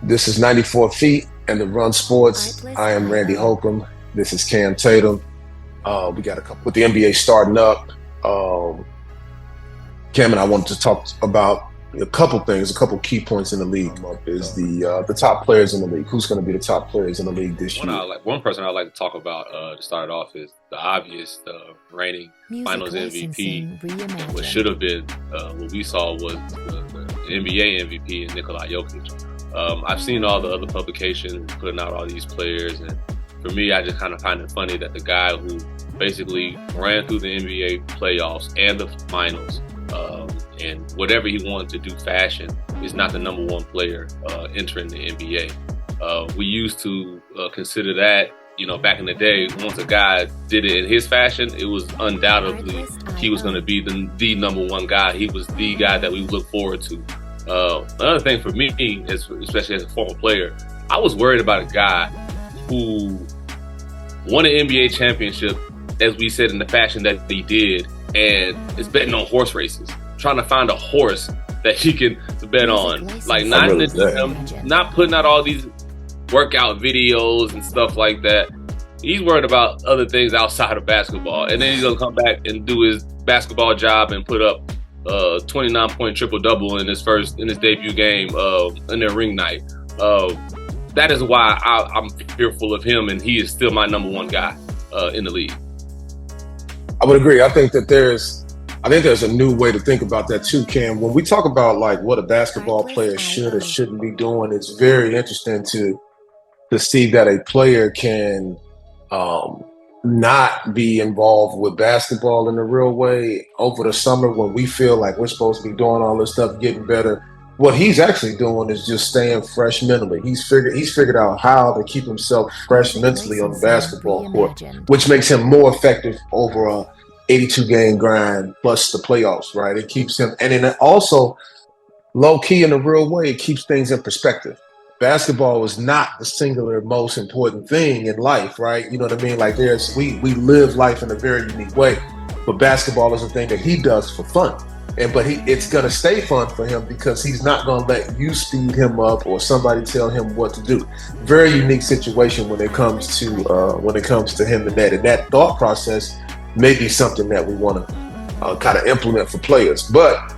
This is 94 Feet and the Run Sports. I am Randy Holcomb. This is Cam Tatum. We got a couple with the NBA starting up. Cam and I wanted to talk about a couple things, a couple key points in the league. Is the top players in the league. Who's going to be the top players in the league this year? One person I'd like to talk about to start off is the obvious reigning Finals MVP. What should have been, what we saw was the NBA MVP, Nikola Jokic. I've seen all the other publications putting out all these players, and for me, I just kind of find it funny that the guy who basically ran through the NBA playoffs and the finals, and whatever he wanted to do fashion, is not the number one player entering the NBA. We used to consider that, back in the day, once a guy did it in his fashion, it was undoubtedly he was going to be the number one guy. He was the guy that we look forward to. Another thing for me, especially as a former player, I was worried about a guy who won an NBA championship, as we said, in the fashion that he did, and is betting on horse races, trying to find a horse that he can bet on. Like, not in the gym, not putting out all these workout videos and stuff like that. He's worried about other things outside of basketball, and then he's gonna come back and do his basketball job and put up 29-point triple-double in his debut game in their ring night. That is why I'm fearful of him, and he is still my number one guy in the league. I would agree. I think there's a new way to think about that too, Cam. When we talk about like what a basketball player should or shouldn't be doing, it's very interesting to see that a player can not be involved with basketball in a real way over the summer when we feel like we're supposed to be doing all this stuff, getting better. What he's actually doing is just staying fresh mentally. He's figured out how to keep himself fresh mentally on the basketball court, which makes him more effective over a 82-game grind plus the playoffs, right? It keeps him, and then also low-key in a real way, it keeps things in perspective. Basketball is not the singular most important thing in life, right? You know what I mean? Like we live life in a very unique way, but basketball is a thing that he does for fun. But it's gonna stay fun for him because he's not gonna let you speed him up or somebody tell him what to do. Very unique situation when it comes to him and that. And that thought process may be something that we want to kind of implement for players. But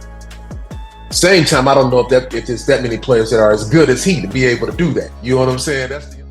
same time, I don't know if there's that many players that are as good as he to be able to do that. You know what I'm saying? That's the